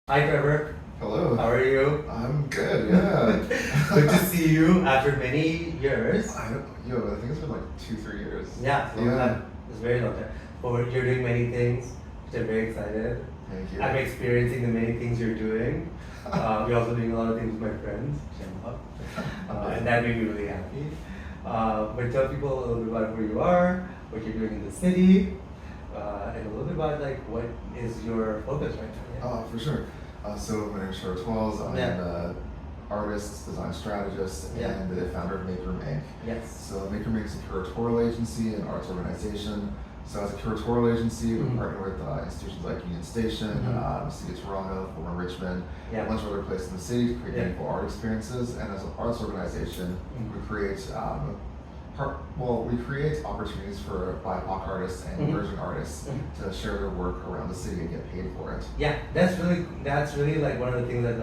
Hi Trevor, Hello. how are you? I'm good, yeah. Good to see you after many years. I think it's been like 2-3 years. Yeah, it's a long time. It's a very long time. But you're doing many things, which I'm very excited. Thank you. I'm experiencing the many things you're doing. You're also doing a lot of things with my friends, which I love. And that made me really happy. But tell people a little bit about who you are, what you're doing in the city, and a little bit about like what is your focus right now. For sure. So my name is Trevor Twells. I'm an artist, design strategist, and the founder of Make Room Inc. Yes. So Make Room Inc. is a curatorial agency and arts organization. So as a curatorial agency, we partner with institutions like Union Station, City of Toronto, former Richmond, a bunch of other places in the city to create meaningful art experiences. And as an arts organization, we create opportunities for BIPOC artists and emerging artists to share their work around the city and get paid for it. Yeah, that's really like one of the things that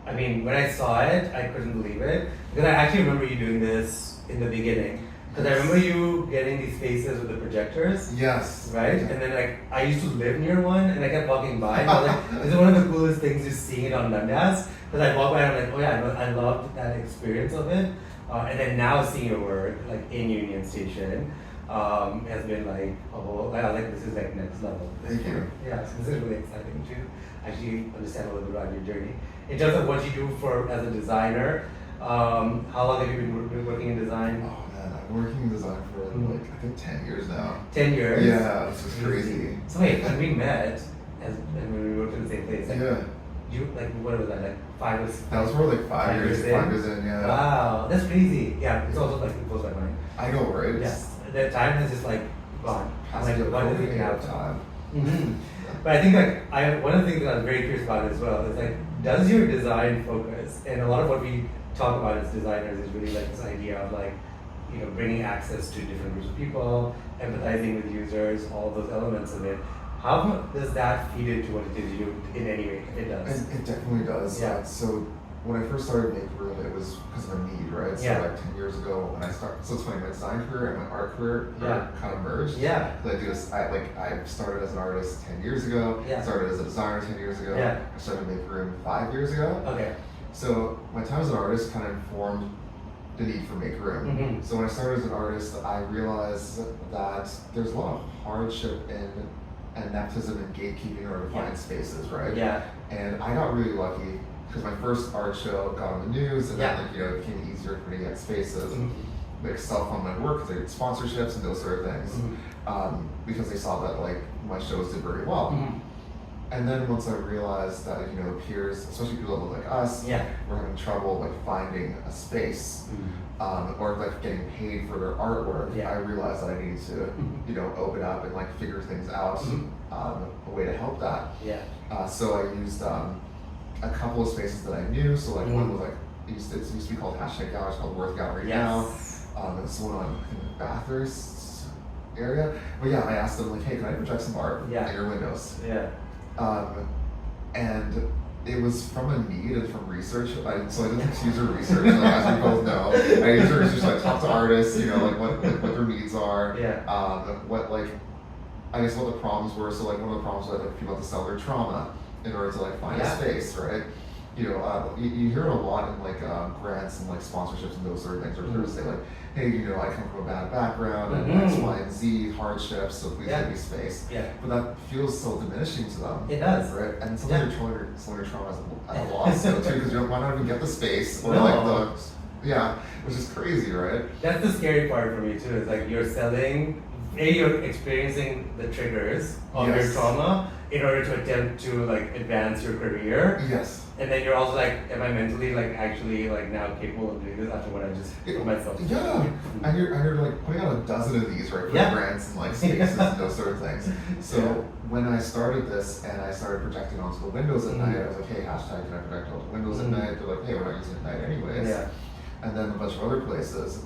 when I saw it, I couldn't believe it because I actually remember you doing this in the beginning. Because I remember you getting these spaces with the projectors. Yes. Right? And then I used to live near one and I kept walking by and I was like, this is one of the coolest things just seeing it on Dundas. Because I walk by and I'm like, oh yeah, I loved that experience of it. And then now seeing your work like in Union Station has been like a whole, I was like, this is like next level. Thank you. Yeah, so this is really exciting to actually understand a little bit about your journey. In terms of what you do as a designer, how long have you been working in design? Oh man, I've been working in design for I think 10 years now. 10 years? Yeah, this is crazy. So wait, when we met, and when we worked in the same place, what was that, like 5 or 6? That was more like 5 years in, yeah. Wow, that's crazy. Yeah, it's also like it blows my mind. I know, right? Yes, that time has just like gone. I'm like, what does it have time? But I think one of the things that I was very curious about as well is like, does your design focus, and a lot of what we talk about as designers is really like this idea of like, bringing access to different groups of people, empathizing with users, all those elements of it. How does that feed into what it is you do in any way? It does. It definitely does. Yeah. So when I first started Make Room, it was because of a need, right? So like 10 years ago when I started, so it's funny, my design career and my art career kind of merged. Yeah. I started as an artist 10 years ago. Yeah. Started as a designer 10 years ago. Yeah. I started Make Room 5 years ago. Okay. So my time as an artist kind of informed the need for Make Room. So when I started as an artist, I realized that there's a lot of hardship and nepotism and gatekeeping in order to find spaces, right? Yeah. And I got really lucky because my first art show got on the news, and then it became easier for me to get spaces, like self-fund my work because they did sponsorships and those sort of things, because they saw that like my shows did very well. And then once I realized that peers, especially people that look like us, were having trouble like finding a space or like getting paid for their artwork, I realized that I needed to open up and like figure things out, a way to help that. So I used a couple of spaces that I knew. So like one was like it used to be called #gallery, it's called Worth Gallery now. It's one on Bathurst area. But yeah, I asked them like, hey, can I project some art in your windows? And it was from a need and from research. So I did user research, like, as we both know. I user research, so I talked to artists, like what their needs are, what the problems were. So like one of the problems was like people have to sell their trauma in order to like find a space, right? You hear it a lot in like grants and like sponsorships and those sort of things, where people say like, hey, I come from a bad background and X, Y, and Z hardships, so please give me space. But that feels so diminishing to them. It does, right? And sometimes you're selling your trauma at a loss too, because you might not even get the space or which is crazy, right? That's the scary part for me too. Is like you're experiencing the triggers of your trauma in order to attempt to like advance your career. Yes. And then you're also like, am I mentally like actually like now capable of doing this after what I just put myself through? Yeah. And you're like putting out a dozen of these, right? For grants and like spaces and those sort of things. So when I started this and I started projecting onto the windows at night, I was like, hey, #can I project onto windows at night? They're like, hey, we're not using it at night anyways. And then a bunch of other places.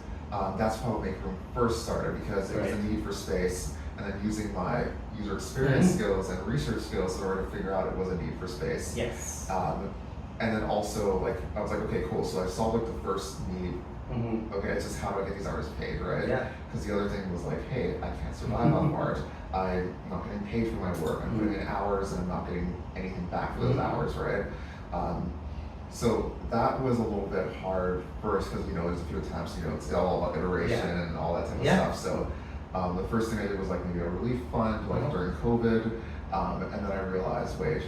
That's how Make Room first started, because it was a need for space, and then using my user experience skills and research skills in order to figure out it was a need for space. Yes. And then also like I was like, okay, cool. So I solved like the first need Mm-hmm. Okay, it's just how do I get these artists paid, right? Yeah. Because the other thing was like, hey, I can't survive off art. I'm not getting paid for my work. I'm putting in hours and I'm not getting anything back for those hours, right? So that was a little bit hard first because, you know, there's a few attempts, you know, it's all about iteration and all that type of stuff. So the first thing I did was like maybe a relief fund, like during COVID. And then I realized, wait,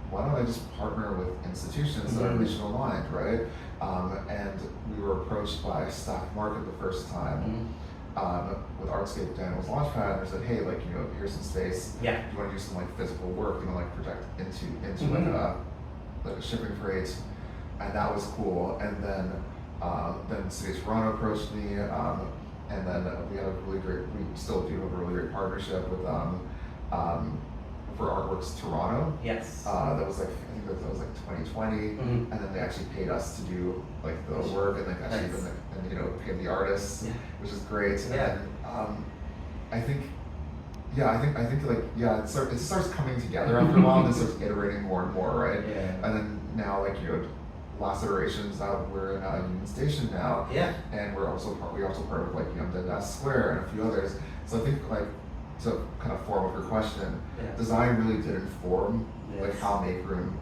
why don't I just partner with institutions that are mission aligned, right? And we were approached by Stack Market the first time with Artscape Daniel's Launchpad, and they said, hey, like, you know, here's some space. Yeah. You want to do some like physical work, you know, like project into like a shipping freight, and that was cool. And then City of Toronto approached me, and then we had a really great, we still do have a really great partnership with for Artworks Toronto. Yes. That was like, I think that was like 2020, and then they actually paid us to do like the work and like actually even and you know paid the artists, which is great. Yeah. And I think like it starts coming together after a while, and it starts iterating more and more, right? Yeah. And then now like you know last iterations we're in Union Station now, and we're also part of like Dundas Square and a few others. So I think like to kind of form up your question, design really did inform like how Make Room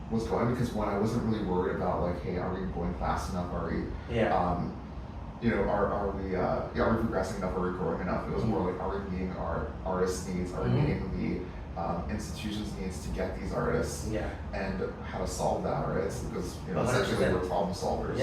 was going, because one, I wasn't really worried about like, hey, are we going fast enough? Are we you know, are we progressing enough? Are we growing enough? It was more like, are we meeting our artists' needs? Are we meeting the institutions' needs to get these artists? And how to solve that, right? It's because you know, essentially we're problem solvers.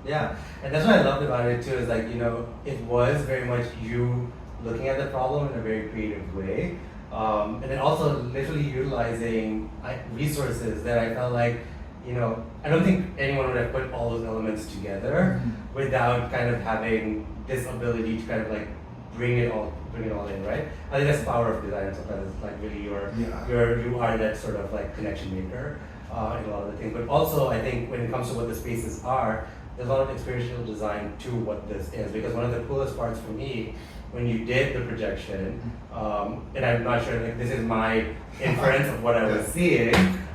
Yeah, and that's what I loved about it too. Is like, you know, it was very much you looking at the problem in a very creative way, and then also literally utilizing resources that I felt like, you know, I don't think anyone would have put all those elements together without kind of having this ability to kind of like bring it all in, right? I think that's the power of design. Sometimes it's like really you are that sort of like connection maker in a lot of the things. But also I think when it comes to what the spaces are, there's a lot of experiential design to what this is, because one of the coolest parts for me when you did the projection, and I'm not sure, like this is my inference of what I was seeing,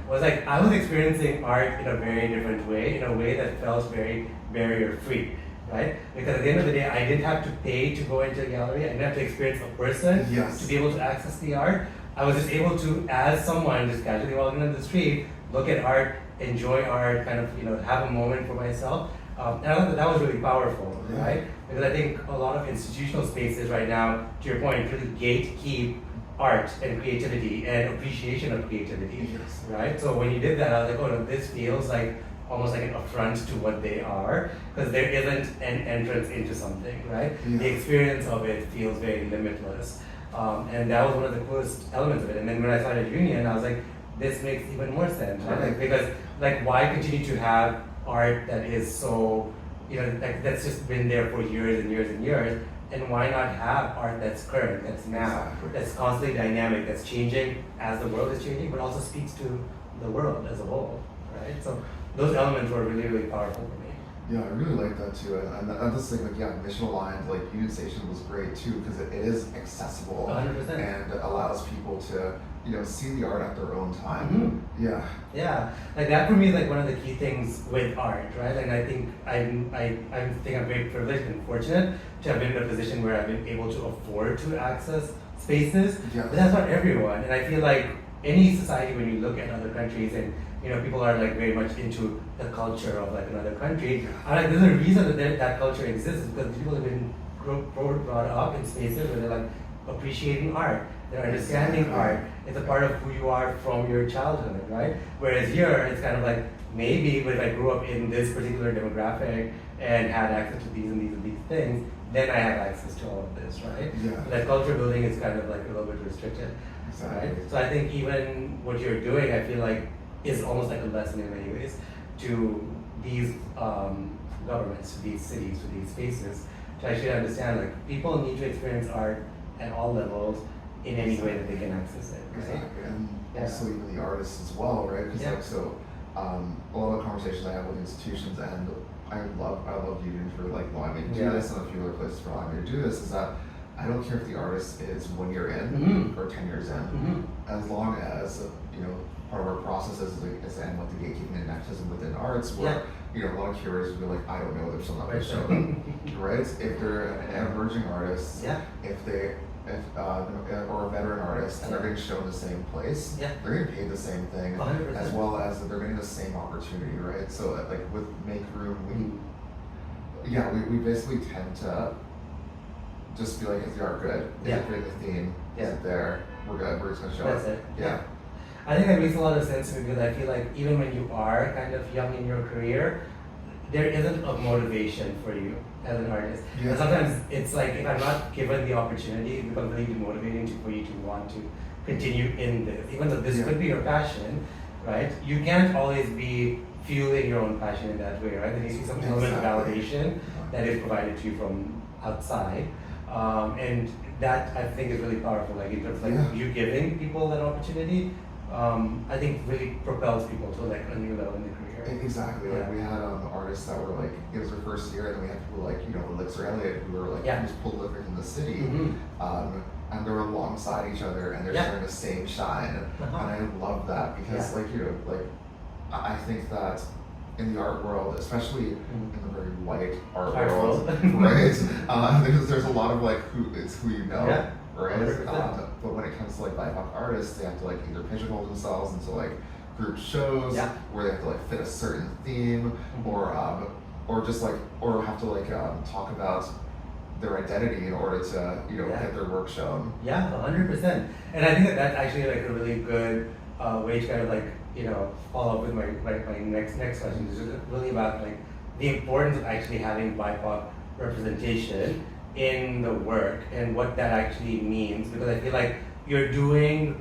was like I was experiencing art in a very different way, in a way that felt very barrier-free, right? Because at the end of the day, I didn't have to pay to go into a gallery, I didn't have to experience a person to be able to access the art. I was just able to, as someone just casually walking on the street, look at art, enjoy art, kind of, you know, have a moment for myself. And I thought that was really powerful, right? Because I think a lot of institutional spaces right now, to your point, really gatekeep art and creativity and appreciation of creativity, right? So when you did that, I was like, oh no, this feels like almost like an affront to what they are, because there isn't an entrance into something, right? The experience of it feels very limitless. And that was one of the coolest elements of it. And then when I started Union, I was like, this makes even more sense, right? Like, because like why continue to have art that is so, you know, like that's just been there for years and years and years, and why not have art that's current, that's now, that's constantly dynamic, that's changing as the world is changing, but also speaks to the world as a whole, right? So those elements were really, really powerful for me. Yeah, I really like that too, and that's the thing, like mission aligned, like Union Station was great too, because it is accessible 100%. And allows people to, you know, see the art at their own time. Yeah, like that for me is like one of the key things with art, right? Like I think I'm very privileged and fortunate to have been in a position where I've been able to afford to access spaces, but that's not everyone. And I feel like any society, when you look at other countries and you know, people are like very much into the culture of like another country. And like, there's a reason that that culture exists, because people have been brought up in spaces where they're like appreciating art, they're understanding art. It's a part of who you are from your childhood, right? Whereas here, it's kind of like maybe if I grew up in this particular demographic and had access to these and these and these things, then I have access to all of this, right? So that culture building is kind of like a little bit restricted, right? So I think even what you're doing, I feel like is almost like a lesson in many ways to these governments, to these cities, to these spaces, to actually understand like people need to experience art at all levels in any way that they can access it, right? And also even the artists as well, right? Because like so, a lot of conversations I have with institutions, and I love Union for like allowing me to do this, and a few other places for allowing me to do this, is that I don't care if the artist is 1 year in or 10 years in, as long as you know part of our process is and what the gatekeeping and nepotism within arts, where a lot of curators would be like, I don't know, they're still not going to show them, right? If they're an emerging artist, or a veteran artist, and they're getting shown the same place, they're getting paid the same thing, 100%. as well as they're getting the same opportunity, right? So like with Make Room, we basically tend to just be like, is the art good? Is it fit the theme? Is it there? We're good. We're just gonna show That's it. Yeah. I think that makes a lot of sense to me because I feel like even when you are kind of young in your career, there isn't a motivation for you as an artist. Yeah. And sometimes it's like if I'm not given the opportunity, it becomes really demotivating for you to want to continue in this. Even though this could be your passion, right? You can't always be fueling your own passion in that way, right? There needs to be some element of validation that is provided to you from outside. And that I think is really powerful, like in terms of like you giving people that opportunity, I think really propels people to like a new level in their career. Exactly. Like we had artists that were like, it was their first year, and then we had people like, Elixir Elliott, who were like just prolific in the city. And they're alongside each other, and they're sharing the same shine. And I love that because I think that in the art world, especially in the very white art world, right? There's a lot of like who you know, right? But when it comes to like BIPOC artists, they have to like either pigeonhole themselves into like group shows where they have to like fit a certain theme, or just like have to like talk about their identity in order to get their work shown. 100%. And I think that that's actually like a really good way to kind of like follow up with my next question, which is really about like the importance of actually having BIPOC representation in the work and what that actually means, because I feel like you're doing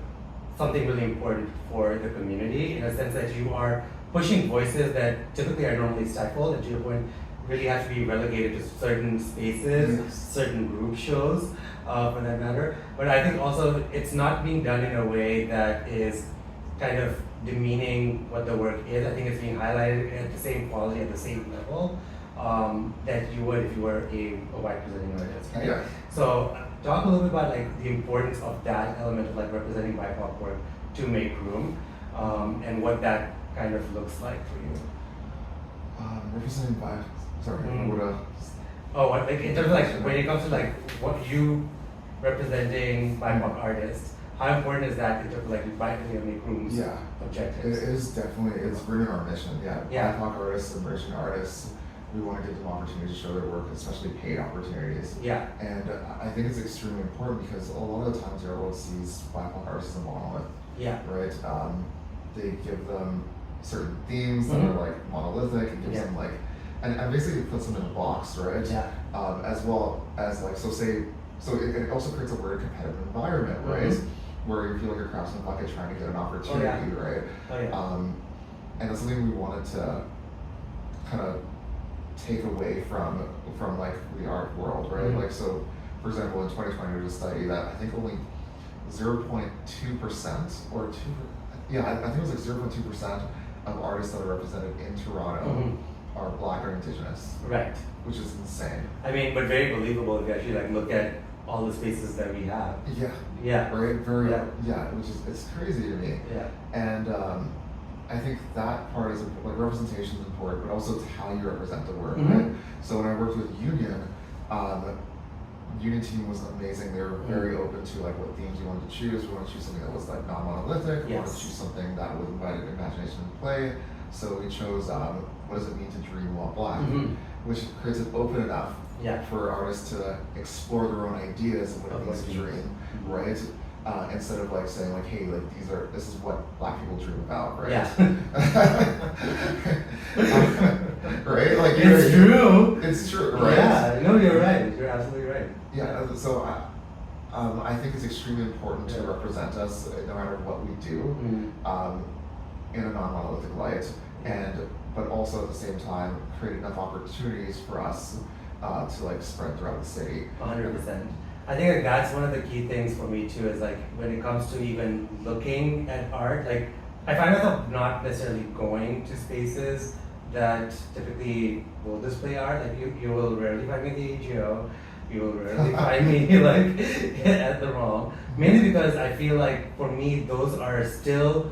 something really important for the community in a sense that you are pushing voices that typically are normally stifled, and to your point, really have to be relegated to certain spaces, certain group shows, for that matter. But I think also it's not being done in a way that is kind of demeaning what the work is. I think it's being highlighted at the same quality, at the same level that you would if you were a white presenting artist, right? Yeah. So talk a little bit about like the importance of that element of like representing BIPOC work to Make Room, and what that kind of looks like for you. Representing BIPOC. Sorry, what like in terms of like when it comes to like what you representing BIPOC artists, how important is that in terms of like Make Room's objectives? It is definitely, it's rooted in our mission. BIPOC artists, emerging artists, we want to give them opportunities to show their work, especially paid opportunities. And I think it's extremely important because a lot of the times our world sees BIPOC artists as a monolith. Right? They give them certain themes that are like monolithic, and gives them like, and basically puts them in a box, right? As well as like, so it also creates a weird competitive environment, right? Where you feel like you're crashing the bucket trying to get an opportunity, right? And that's something we wanted to kind of take away from like the art world, right? Like, so for example, in 2020 there was a study that I think only 0.2% or I think it was like 0.2% of artists that are represented in Toronto are Black or Indigenous. Right. Which is insane. I mean, but very believable if you actually like look at all the spaces that we have. Right? Which is, it's crazy to me. And I think that part is like representation is important, but also it's how you represent the work, right? So when I worked with Union, Union team was amazing. They were very open to like what themes you wanted to choose. We wanted to choose something that was like non-monolithic. We wanted to choose something that would invite imagination to play. So we chose what does it mean to dream while Black, which creates it open enough for artists to explore their own ideas of what it means to dream, right? Instead of like saying like, hey, like this is what Black people dream about, right? Right? Like it's true. It's true, right? No, you're right. You're absolutely right. So I think it's extremely important to represent us no matter what we do in a non-monolithic light, but also at the same time create enough opportunities for us to like spread throughout the city. 100%. I think like that's one of the key things for me too, is like when it comes to even looking at art, like I find myself not necessarily going to spaces that typically will display art. Like you will rarely find me at the AGO, you will rarely find me like at the mall, mainly because I feel like for me those are still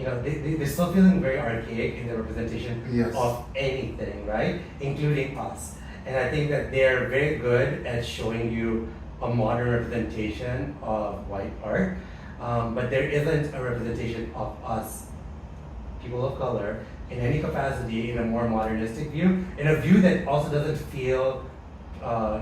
they're still feeling very archaic in their representation Yes. of anything, right? Including us. And I think that they're very good at showing you a modern representation of white art, but there isn't a representation of us, people of color, in any capacity in a more modernistic view, in a view that also doesn't feel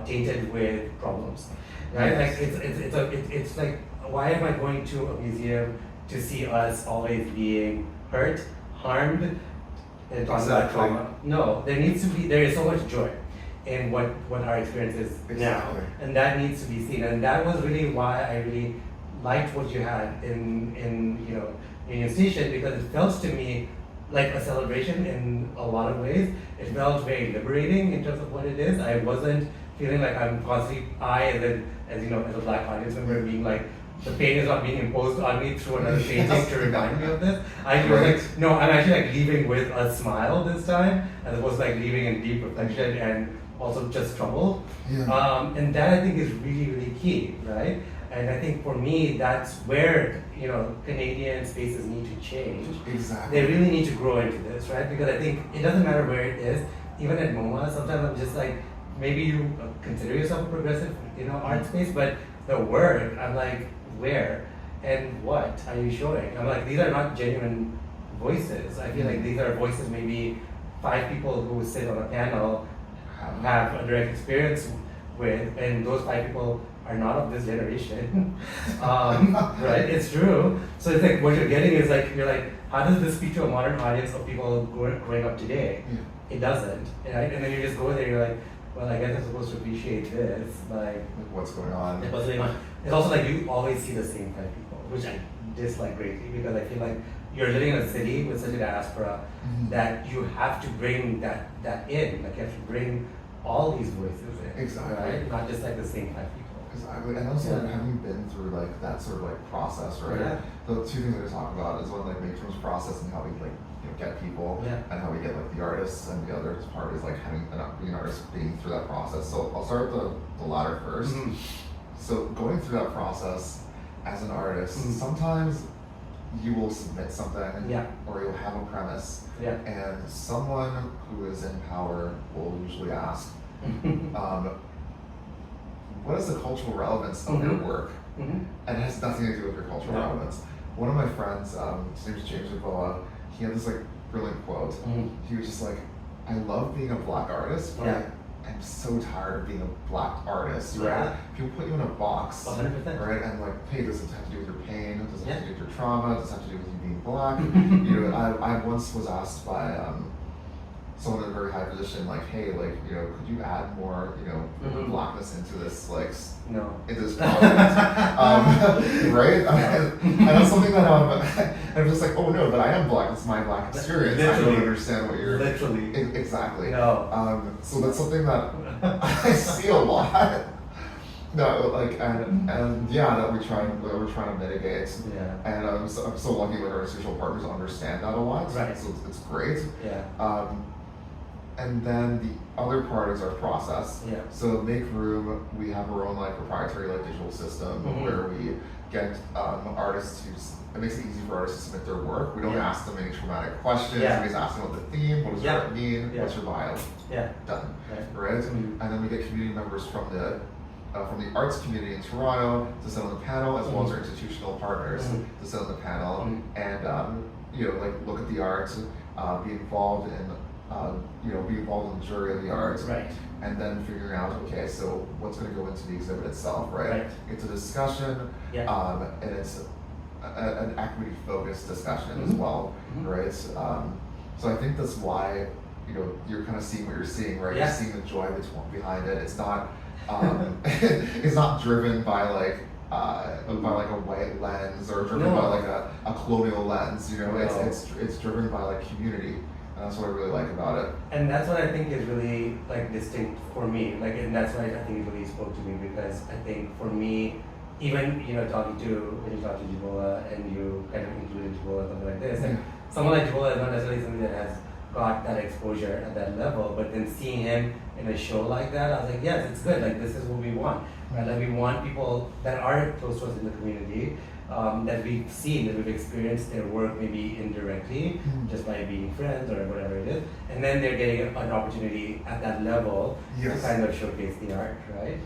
tainted with problems, right? Yes. Like it's like, why am I going to a museum to see us always being hurt, harmed, and talking about Exactly. trauma? No, there is so much joy in what our experience is Exactly. now, and that needs to be seen. And that was really why I really liked what you had in Union Station, because it felt to me like a celebration in a lot of ways. It felt very liberating in terms of what it is. I wasn't feeling like I'm constantly, as a Black audience member, being like, the pain is not being imposed on me through another painting to remind me of this. I was like, no, I'm actually like leaving with a smile this time, as opposed to like leaving in deep reflection and also just troubled. Yeah. And that I think is really, really key, right? And I think for me, that's where, Canadian spaces need to change. Exactly. They really need to grow into this, right? Because I think it doesn't matter where it is. Even at MoMA, sometimes I'm just like, maybe you consider yourself a progressive, art space, but the work, I'm like, where and what are you showing? I'm like, these are not genuine voices. I feel like these are voices maybe 5 people who sit on a panel have a direct experience with, and those 5 people are not of this generation. Right? It's true. So it's like what you're getting is like, you're like, how does this speak to a modern audience of people growing up today? Yeah. It doesn't, right? And then you just go there, you're like, well, I guess I'm supposed to appreciate this, like What's going on? what's going on. It's also like you always see the same kind of people, which I dislike greatly, because I feel like you're living in a city with such a diaspora that you have to bring that in. Like you have to bring all these voices in. Exactly. Right? Not just like the same 5 people. Exactly, and also Yeah. having been through like that sort of like process, right? Yeah. The 2 things that I talk about is one like Matrix process and how we like get people, Yeah. and how we get like the artists, and the other part is like having being an artist, being through that process. So I'll start with the latter first. So going through that process as an artist, sometimes you will submit something, Yeah. or you'll have a premise, Yeah. and someone who is in power will usually ask, what is the cultural relevance of your work? And it has nothing to do with your cultural No. relevance. One of my friends, his name is James Ricola, he had this like brilliant quote. He was just like, I love being a Black artist, but Yeah. I'm so tired of being a Black artist. Right? Yeah. People put you in a box, 100%. right? And like, hey, does it have to do with your pain? Does it have to Yeah. do with your trauma? Does it have to do with you being Black? I once was asked by someone in a very high position, like, hey, like, could you add more, Blackness into this, like, No. into this project, right? And that's something that I'm just like, oh no, but I am Black. It's my Black experience. I Literally. don't understand what you're Literally. exactly. No. So that's something that I see a lot. No, like, and yeah, that we're trying to mitigate. Yeah. And I'm so lucky like our institutional partners understand that a lot. Right. So it's great. Yeah. And then the other part is our process. Yeah. So Make Room, we have our own like proprietary like digital system where we get artists it makes it easy for artists to submit their work. We don't ask them any traumatic questions. Yeah. We just ask them what the theme, what does your art mean, Yeah. what's your bio, Yeah. done, Right. right? And then we get community members from the arts community in Toronto to sit on the panel, as well as our institutional partners to sit on the panel and like look at the art, be involved in the jury of the art, Right. and then figuring out, okay, so what's going to go into the exhibit itself, right? Right. It's a discussion, Yeah. and it's an equity-focused discussion as well, right? So I think that's why, you're kind of seeing what you're seeing, right? Yeah. You're seeing the joy behind it. It's not, it's not driven by like, by like a white lens or driven by like a colonial lens, it's driven by like community. And that's what I really like about it. And that's what I think is really like distinct for me. Like, and that's why I think it really spoke to me, because I think for me, even when you talk to Jibola and you kind of included Jibola or something like this, like someone like Jibola is not necessarily somebody that has got that exposure at that level, but then seeing him in a show like that, I was like, yes, it's good. Like, this is what we want, right? Like, we want people that are close to us in the community that we've seen, that we've experienced their work maybe indirectly, just by being friends or whatever it is, and then they're getting an opportunity at that level to kind of showcase the art, right?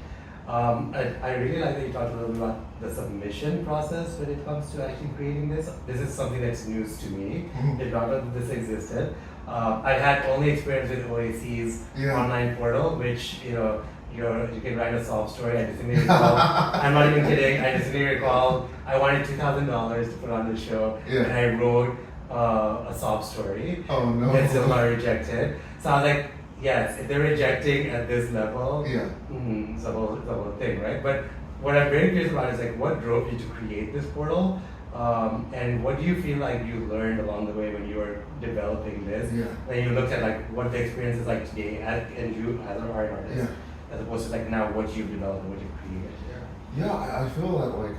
I really like that you talked a little bit about the submission process when it comes to actually creating this. This is something that's news to me. Did not know that this existed. I've had only experience with OAC's online portal, which you can write a sob story. I distinctly recall. I'm not even kidding. I distinctly recall I wanted $2,000 to put on the show, and I wrote a sob story. Oh no! And still got rejected. So I was like, yes, if they're rejecting at this level, it's the whole thing, right? But what I'm very curious about is like, what drove you to create this portal, and what do you feel like you learned along the way when you were developing this? When you looked at like what the experience is like today, and you as an art artist, as opposed to like now what you've developed and what you've created. I feel that like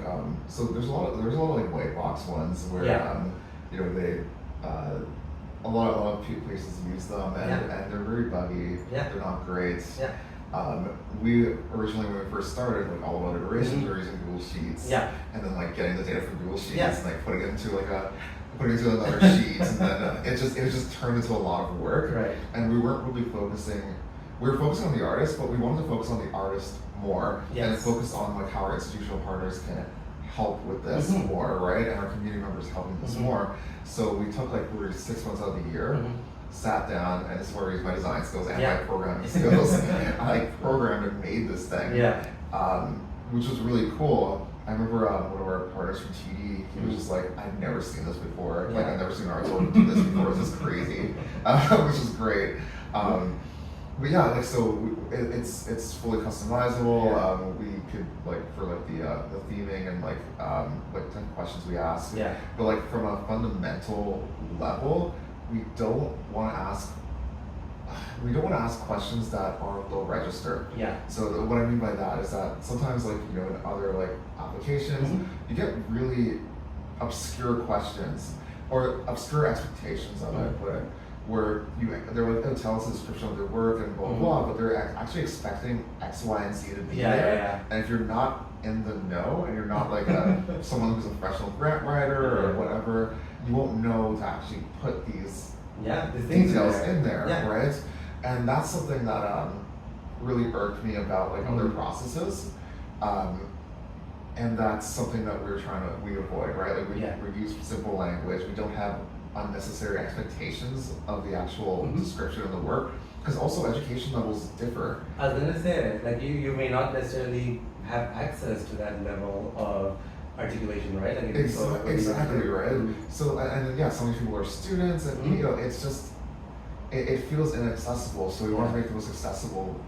so there's a lot of like white box ones where they a lot of places use them and they're very buggy. They're not great. We originally, when we first started, like all about iterations, we were using Google Sheets. And then like getting the data from Google Sheets and like putting it into another sheet, and then it just turned into a lot of work. And we weren't really focusing. We were focusing on the artist, but we wanted to focus on the artist more and focus on like how our institutional partners can help with this more, right? And our community members helping this more. So we took like literally 6 months out of the year, sat down, and this is where I use my design skills and my programming skills. I like programmed and made this thing, which was really cool. I remember one of our partners from TD, he was just like, I've never seen this before. Like, I've never seen an artist do this before. This is crazy, which is great. But like it's fully customizable. We could like for like the theming and like type of questions we ask. But like from a fundamental level, we don't want to ask questions that are low register. So what I mean by that is that sometimes like in other like applications, you get really obscure questions or obscure expectations, as I put it, where they'll tell us the description of their work and blah blah, but they're actually expecting X, Y, and Z to be there. And if you're not in the know and you're not like someone who's a professional grant writer or whatever, you won't know to actually put these details in there, right? And that's something that really irked me about like other processes. And that's something that we avoid, right? Like we use simple language. We don't have unnecessary expectations of the actual description of the work, because also education levels differ. I was gonna say, like you may not necessarily have access to that level of articulation, right? Like exactly, right? So and so many people are students, and it's just it feels inaccessible. So we want to make the most accessible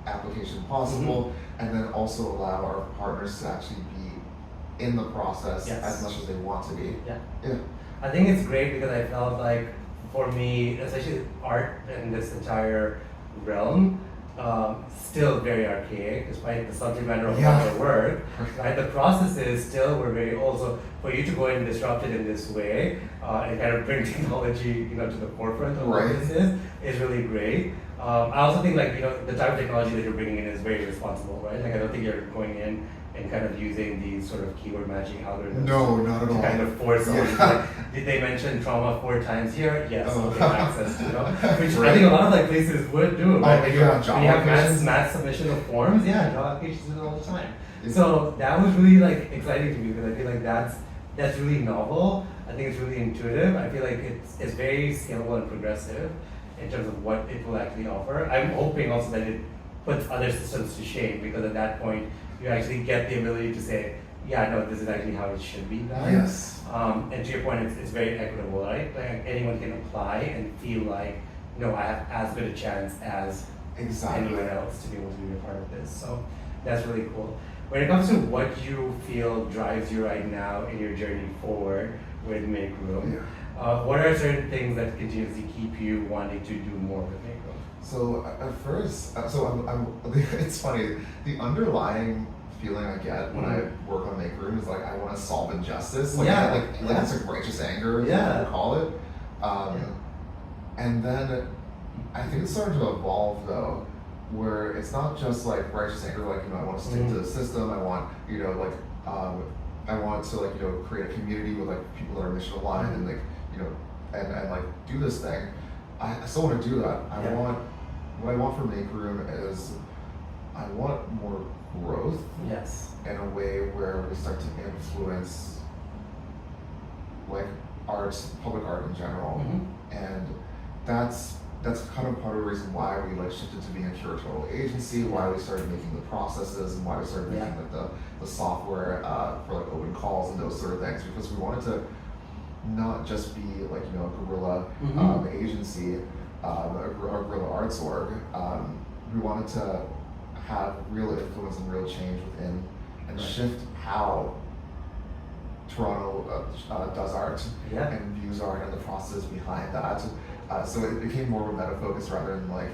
application possible, and then also allow our partners to actually be in the process as much as they want to be. I think it's great because I felt like for me, especially art in this entire realm, still very archaic despite the subject matter of our work. Right? The processes still were very old. So for you to go and disrupt it in this way and kind of bring technology to the forefront of what this is really great. I also think like the type of technology that you're bringing in is very responsible, right? Like I don't think you're going in and kind of using these sort of keyword matching algorithms. No, not at all. To kind of force on. Like, did they mention trauma 4 times here? Yes, okay, access to which I think a lot of like places would do, right? When you have mass submission of forms, job applications do it all the time. So that was really like exciting to me because I feel like that's really novel. I think it's really intuitive. I feel like it's very scalable and progressive in terms of what it will actually offer. I'm hoping also that it puts other systems to shame, because at that point you actually get the ability to say, this is actually how it should be done. And to your point, it's very equitable, right? Like anyone can apply and feel like, I have as good a chance as anyone else to be able to be a part of this. So that's really cool. When it comes to what you feel drives you right now in your journey forward with Make Room, what are certain things that continuously keep you wanting to do more with Make Room? So at first, it's funny, the underlying feeling I get when I work on Make Room is like I want to solve injustice, like it's like righteous anger, as people call it. And then I think it's starting to evolve though, where it's not just like righteous anger, like I want to stick to the system, I want I want to like create a community with like people that are mission aligned and like and like do this thing. I still want to do that. What I want for Make Room is I want more growth. Yes. In a way where we start to influence like art, public art in general, and that's kind of part of the reason why we like shifted to being a curatorial agency, why we started making the processes, and why we started making like the software for like open calls and those sort of things, because we wanted to not just be like a guerrilla agency, a guerrilla arts org. We wanted to have real influence and real change within and shift how Toronto does art and views art and the process behind that. So it became more of a meta focus rather than like,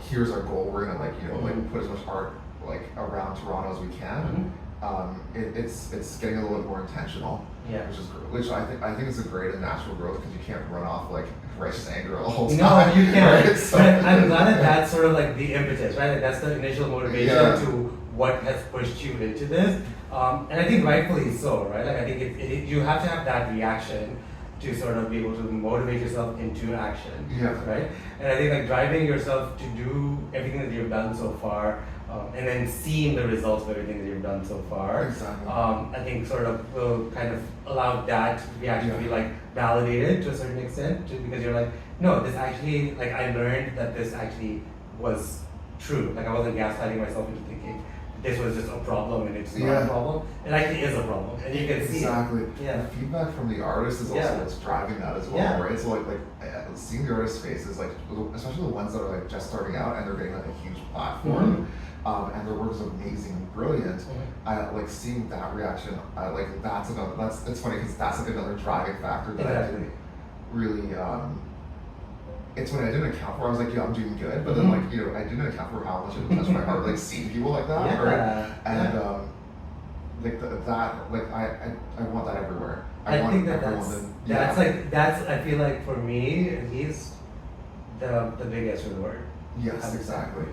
here's our goal. We're gonna like put as much art like around Toronto as we can. It's getting a little bit more intentional, which I think is a great and natural growth, because you can't run off like righteous anger all the time. No, you can't. Right? So, but I'm glad that that's sort of like the impetus, right? Like that's the initial motivation to what has pushed you into this, and I think rightfully so, right? Like I think you have to have that reaction to sort of be able to motivate yourself into action, right? And I think like driving yourself to do everything that you've done so far, and then seeing the results of everything that you've done so far, I think sort of will kind of allow that reaction to be like validated to a certain extent, because you're like, no, this actually, like I learned that this actually was true. Like I wasn't gaslighting myself into thinking this was just a problem and it's not a problem. It actually is a problem, and you can see it. The feedback from the artist is also what's driving that as well, right? So like seeing the artist's faces, like especially the ones that are like just starting out and they're getting like a huge platform, and their work is amazing and brilliant. I like seeing that reaction. It's funny because that's like another driving factor that I didn't really. It's when I didn't account for. I was like, I'm doing good, but then like I didn't account for how much it would touch my heart, like seeing people like that, right? And like that, like I want that everywhere. I think that's I feel like for me, he's the biggest reward. Yes, exactly.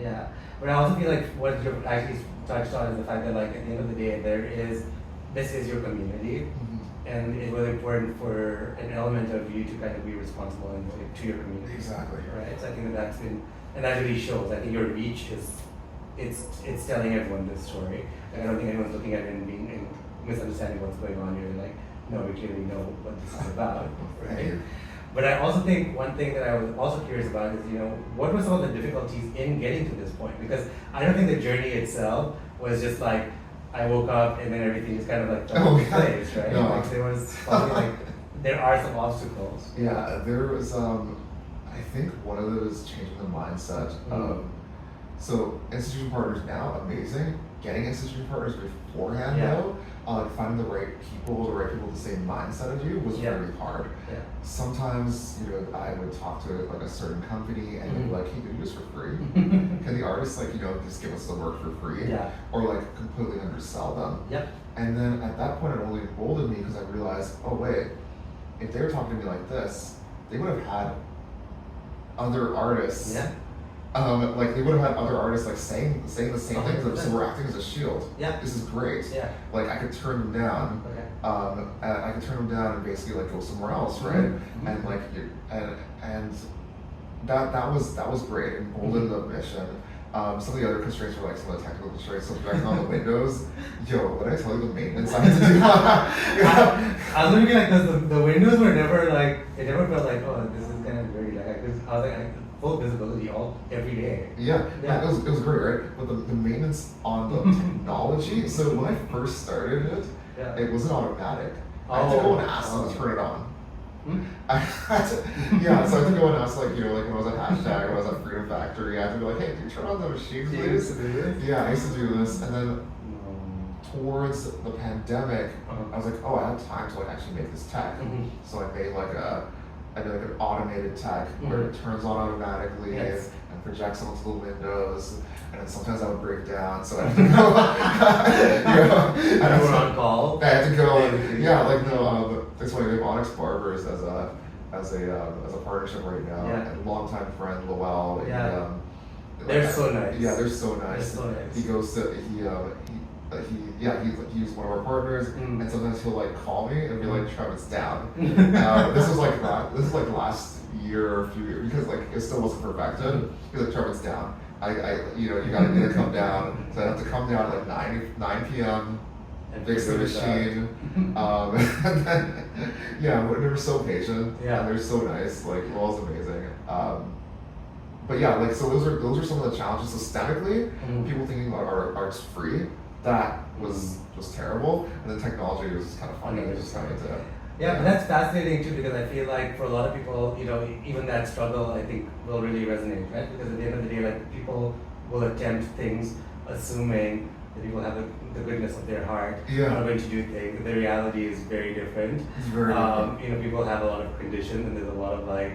Yeah, but I also feel like what you actually touched on is the fact that like at the end of the day, this is your community. And it was important for an element of you to kind of be responsible and to your community. Exactly. Right. So I think that's been, and that really shows. I think your reach it's telling everyone this story. Like I don't think anyone's looking at it and misunderstanding what's going on here. Like, no, we clearly know what this is about, right? But I also think one thing that I was also curious about is, what were some of the difficulties in getting to this point? Because I don't think the journey itself was just like, I woke up and then everything just kind of like fell into place, right? No. Like there was probably there are some obstacles. Yeah, there was. I think one of those changing the mindset. So institution partners now, amazing. Getting institution partners beforehand though, finding the right people with the same mindset as you was very hard. Yeah. Sometimes, I would talk to like a certain company and they'd be like, hey, can you do this for free? Can the artists just give us the work for free? Yeah. Or like completely undersell them. Yep. And then at that point it only emboldened me because I realized, oh wait, if they were talking to me like this, they would have had other artists. Yeah. Like they would have had other artists like saying the same things, so we're acting as a shield. Yeah. This is great. Yeah. Like I could turn them down. Okay. I could turn them down and basically like go somewhere else, right? And like and that was great and emboldened the mission. Some of the other constraints were like some of the technical constraints. So directing on the windows, what did I tell you the maintenance I had to do? I was looking like the windows were never like, it never felt like, oh, this is kind of dirty. Like I was like, full visibility every day. Yeah. It was great, right? But the maintenance on the technology. So when I first started it, it wasn't automatic. I had to go and ask them to turn it on. I had to, so I had to go and ask, like when I was at Hashtag, when I was at Freedom Factory, I had to be like, hey, can you turn on the machines, please? You used to do this? Yeah, I used to do this, and then towards the pandemic, I was like, oh, I have time to like actually make this tech. So I made like an automated tech where it turns on automatically and projects onto the windows, and then sometimes I would break down, so I had to go. You were on call. I had to go. That's why we have Onyx Barbers as a partnership right now. And longtime friend Lowell. They're so nice. Yeah, they're so nice. They're so nice. He goes to he's one of our partners, and sometimes he'll like call me and be like, Trev, it's down. This is like last year or a few years, because like it still wasn't perfected. He's like, Trev, it's down. You gotta come down. So I have to come down at like 9 p.m. and fix the machine. And then, but they were so patient. Yeah. And they're so nice. Like, Roll's amazing. But yeah, like, so those are some of the challenges. Aesthetically, people thinking about art's free, that was terrible. And then technology was kind of funny. It was just having to. Yeah, but that's fascinating too, because I feel like for a lot of people, even that struggle, I think, will really resonate, right? Because at the end of the day, like, people will attempt things assuming that people have the goodness of their heart, are going to do things. The reality is very different. It's very different. People have a lot of conditions, and there's a lot of like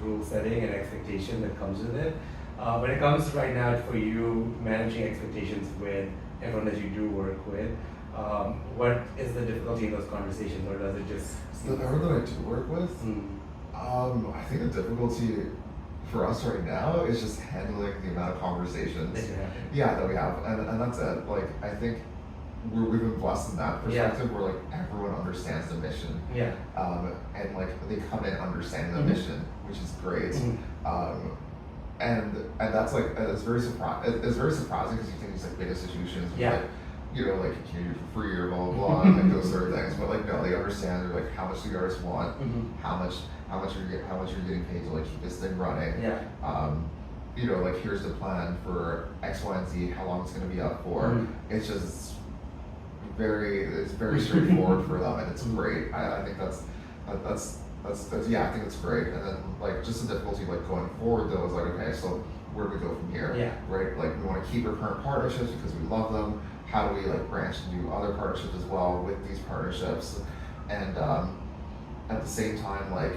rule setting and expectation that comes with it. When it comes right now for you managing expectations with everyone that you do work with, what is the difficulty in those conversations, or does it just? Everyone that I do work with, I think the difficulty for us right now is just handling the amount of conversations that we have, and that's it. Like, I think we've been blessed in that perspective where like everyone understands the mission, and like they come in understanding the mission, which is great. And that's like it's very surprising because you think these like big institutions, like, like can you do it for free or blah blah blah, and like those sort of things. But like no, they understand. They're like, how much do the artists want? How much you're getting paid to like keep this thing running? Like here's the plan for X, Y, and Z. How long it's going to be up for? It's just it's very straightforward for them, and it's great. I think that's I think it's great. And then like just the difficulty like going forward though is like, okay, so where do we go from here? Right? Like we want to keep our current partnerships because we love them. How do we like branch and do other partnerships as well with these partnerships? And at the same time, like,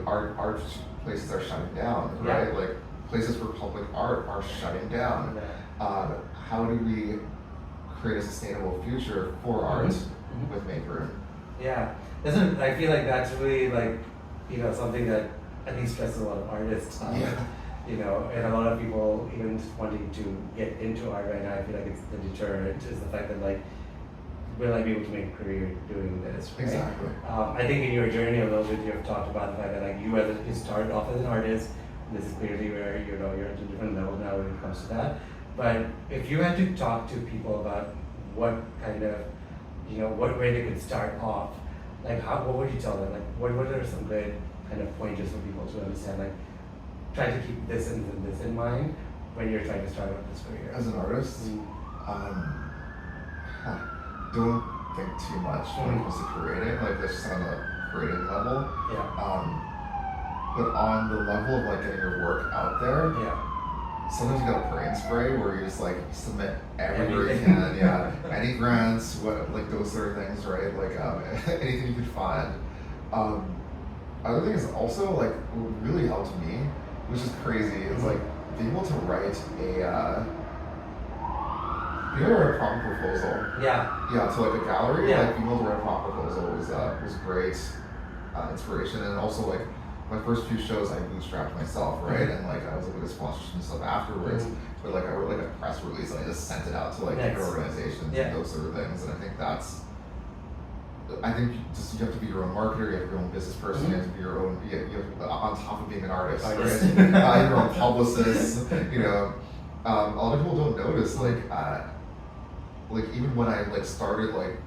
art places are shutting down, right? Like places for public art are shutting down. How do we create a sustainable future for art with Make Room? I feel like that's really like, something that I think stresses a lot of artists. And a lot of people even just wanting to get into art right now, I feel like it's the deterrent is the fact that like, will I be able to make a career doing this? Right? Exactly. I think in your journey a little bit, you've talked about the fact that like you started off as an artist. This is clearly where you're at a different level now when it comes to that. But if you had to talk to people about what kind of, what way they could start off, like what would you tell them? Like what are some good kind of pointers for people to understand? Like try to keep this and this in mind when you're trying to start out this career. As an artist, don't think too much when it comes to creating. Like that's just on a creating level. But on the level of like getting your work out there, sometimes you gotta pray and spray where you just like submit everywhere you can. Any grants, like those sort of things, right? Like anything you could find. Other thing is also like what really helped me, which is crazy, is like being able to write a prompt proposal. To like a gallery. Like being able to write a prompt proposal was great inspiration, and also like my first few shows I bootstrapped myself, right? And like I was able to get sponsorships and stuff afterwards. But like I wrote like a press release and I just sent it out to like different organizations and those sort of things. And I think you have to be your own marketer, you have to be your own business person, you have to be your own, on top of being an artist, right? Your own publicist, a lot of people don't notice, like even when I like started, like,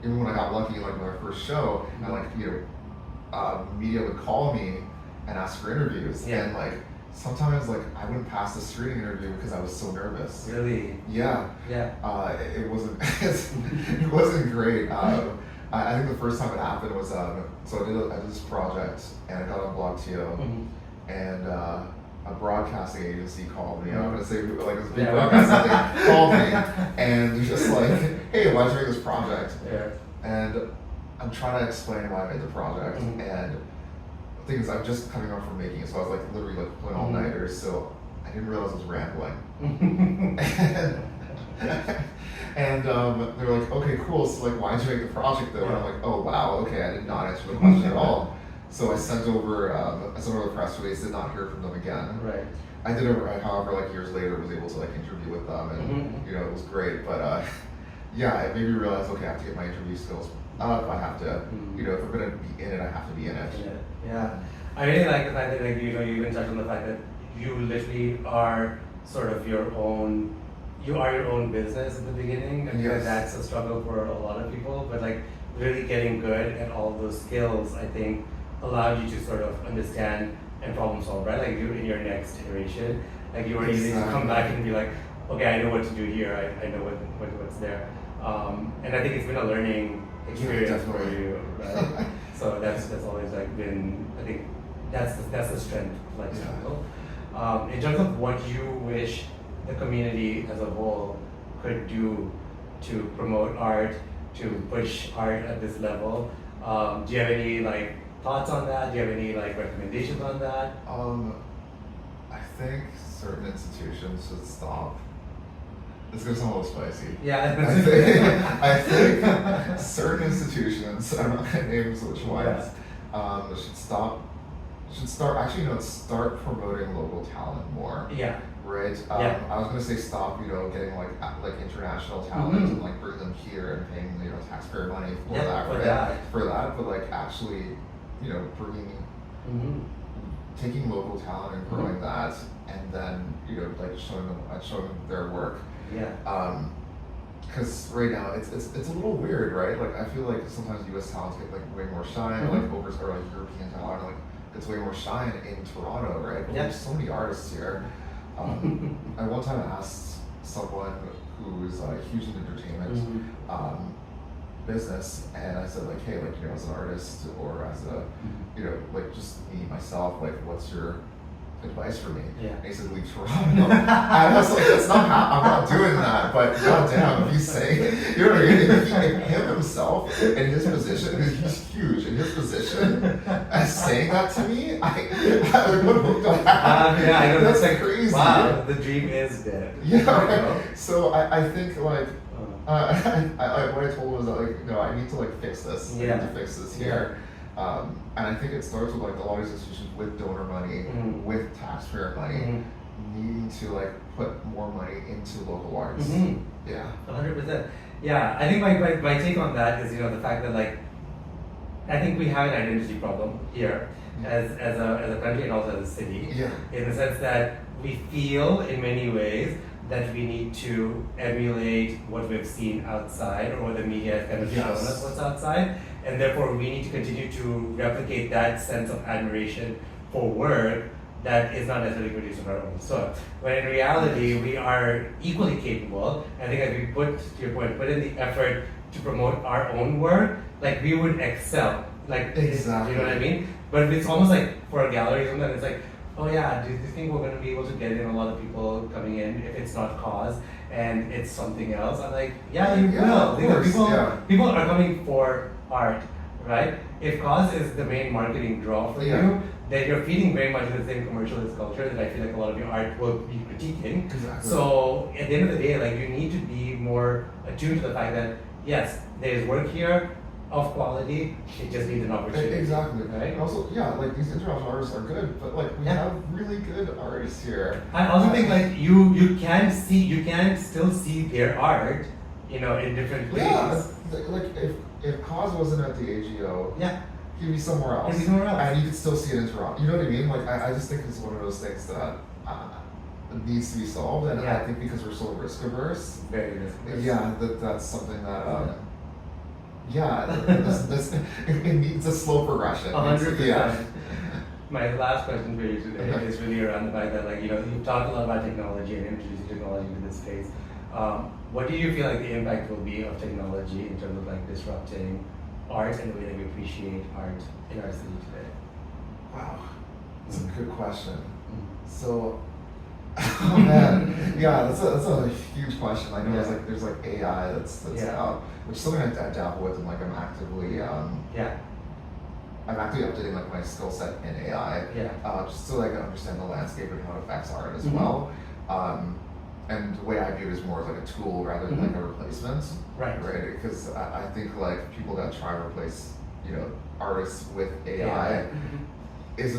even when I got lucky, like my first show, and like, media would call me and ask for interviews, and like, sometimes like I wouldn't pass the screening interview because I was so nervous. Really? It wasn't, it wasn't great. I think the first time it happened was, so I did this project and I got on BlogTO, and a broadcasting agency called me. I'm not gonna say who, like this big broadcasting thing called me, and they're just like, hey, why'd you make this project? And I'm trying to explain why I made the project, and the thing is, I'm just coming up from making it, so I was like literally like pulling all-nighters, so I didn't realize I was rambling. And they were like, okay, cool, so like, why'd you make the project though? And I'm like, oh wow, okay, I did not answer the question at all. So I sent over a press release, did not hear from them again. I did it, however, like years later, was able to like interview with them, and you know, it was great. But yeah, it made me realize, okay, I have to get my interview skills up. I have to, you know, if I'm gonna be in it, I have to be in it. Yeah, I really like the fact that, like, you know, you even touched on the fact that you literally are sort of your own. You are your own business at the beginning, and Yes. that's a struggle for a lot of people. But like, really getting good at all those skills, I think, allowed you to sort of understand and problem solve, right? Like, you in your next iteration, like, you were easy to come back and be like, okay, I know what to do here. I know what's there. And I think it's been a learning experience for you, right? So that's always like been, I think that's the strength of like Struggle. In terms of what you wish the community as a whole could do to promote art, to push art at this level, do you have any like thoughts on that? Do you have any like recommendations on that? I think certain institutions should stop. It's gonna sound a little spicy. Yeah. I think certain institutions, I'm not gonna name which ones, should start actually, you know, start promoting local talent more. Yeah. Right. I was gonna say stop, you know, getting like international talent and like bring them here and paying, you know, taxpayer money for that, right? For that, but like actually, you know, bringing, taking local talent and growing that, and then, you know, like showing them their work. Yeah. Because right now it's a little weird, right? Like, I feel like sometimes U.S. talents get like way more shine, like or like European talent, like gets way more shine in Toronto, right? But there's so many artists here. I one time asked someone who's huge in entertainment business, and I said like, hey, like, you know, as an artist or as a, you know, like just me myself, like, what's your advice for me? And he said, leave Toronto. I was like, that's not I'm not doing that, but goddamn, if he's saying, you know what I mean? If him himself in his position, because he's huge in his position, as saying that to me, I like, what hope do I have? Yeah, I know, that's like crazy. Wow, the dream is dead. Yeah, so I think like, what I told him was that, like, no, I need to like fix this. I need to fix this here. And I think it starts with like a lot of institutions with donor money, with taxpayer money, needing to like put more money into local arts. Yeah. 100%. Yeah, I think my take on that is, you know, the fact that like, I think we have an identity problem here as a country and also as a city. Yeah. In the sense that we feel in many ways that we need to emulate what we've seen outside, or what the media has kind of shown us what's outside, and therefore we need to continue to replicate that sense of admiration for work that is not necessarily produced on our own soil. When in reality, we are equally capable. I think if we put, to your point, put in the effort to promote our own work, like, we would excel. Like, exactly. You know what I mean? But it's almost like for a gallery, sometimes it's like, oh yeah, do you think we're going to be able to get in a lot of people coming in if it's not cause and it's something else? I'm like, yeah, you will. Because people are coming for art, right? If cause is the main marketing draw for you, then you're feeding very much the same commercialist culture that I feel like a lot of your art will be critiquing. Exactly. So at the end of the day, like, you need to be more attuned to the fact that yes, there's work here of quality, it just needs an opportunity. Exactly. Right? And also, like, these international artists are good, but like, we have really good artists here. I also think like you can still see their art, you know, in different ways. Yeah, like if Cause wasn't at the AGO, he'd be somewhere else. And you could still see it in Toronto. You know what I mean? Like, I just think it's one of those things that needs to be solved, and I think because we're so risk averse. Very risk averse. Yeah, that's something that it needs a slow progression. 100%. My last question for you today is really around the fact that, like, you know, you've talked a lot about technology and introducing technology into this space. What do you feel like the impact will be of technology in terms of like disrupting art and the way that we appreciate art in our city today? Wow, that's a good question. So, oh man, that's a huge question. I know there's AI that's out, which is something I dabble with, and like I'm actively updating like my skill set in AI, just so I can understand the landscape and how it affects art as well. And the way I view it is more as like a tool rather than like a replacement, right? Because I think like people that try to replace, you know, artists with AI, it's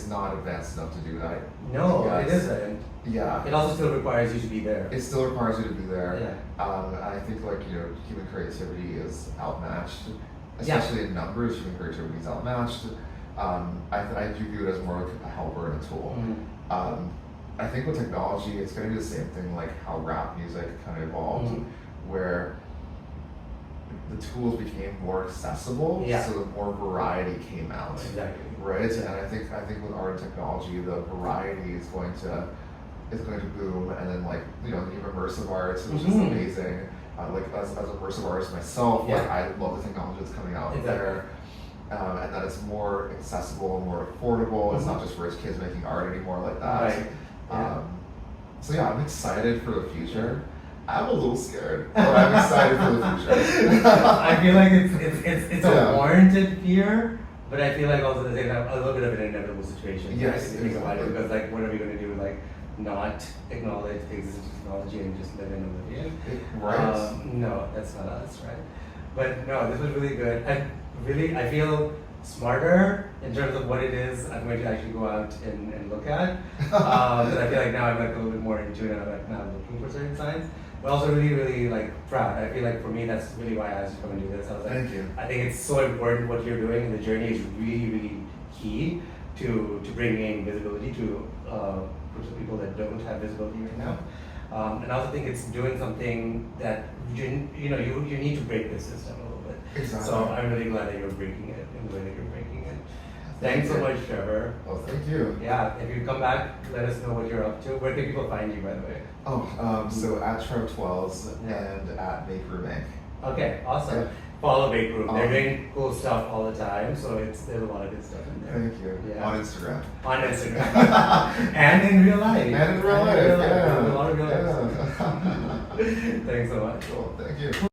not advanced enough to do that. No, Yes. it isn't. Yeah. It also still requires you to be there. It still requires you to be there. Yeah. I think like human creativity is outmatched, Yeah. especially in numbers. Human creativity is outmatched. I do view it as more like a helper and a tool. Mm-hmm. I think with technology, it's going to be the same thing like how rap music kind of evolved, where the tools became more accessible, Yeah. so the more variety came out. Exactly. Right, and I think with art and technology, the variety is going to boom, and then like you have immersive arts, which is amazing. Like as a immersive artist myself, like I love the technology that's coming out there, and that it's more accessible, more affordable. It's not just rich kids making art anymore like that. Right. Yeah. So yeah, I'm excited for the future. I'm a little scared, but I'm excited for the future. I feel like it's a warranted fear, but I feel like also at the same time a little bit of an inevitable situation. Yes, if you think about it, because like what are we going to do? Like not acknowledge the existence of technology and just live in oblivion? Right. No, that's not us, right? But no, this was really good. And really, I feel smarter in terms of what it is I'm going to actually go out and look at. Because I feel like now I'm like a little bit more in tune and I'm like now looking for certain signs. But also really, really like proud. I feel like for me that's really why I asked you to come and do this. I was like, Thank you. I think it's so important what you're doing, and the journey is really, really key to bringing visibility to groups of people that don't have visibility right now. And I also think it's doing something that you need to break this system a little bit. Exactly. So I'm really glad that you're breaking it in the way that you're breaking it. Thanks so much, Trevor. Oh, thank you. Yeah, if you come back, let us know what you're up to. Where can people find you, by the way? So at Trevor Twells and at Make Room Inc. Okay, awesome. Yeah. Follow Bake Room. They're doing cool stuff all the time, so there's a lot of good stuff in there. Thank you. Yeah. On Instagram. On Instagram. And in real life. And in real life, yeah. A lot of real life. Yeah. Thanks so much. Cool, thank you.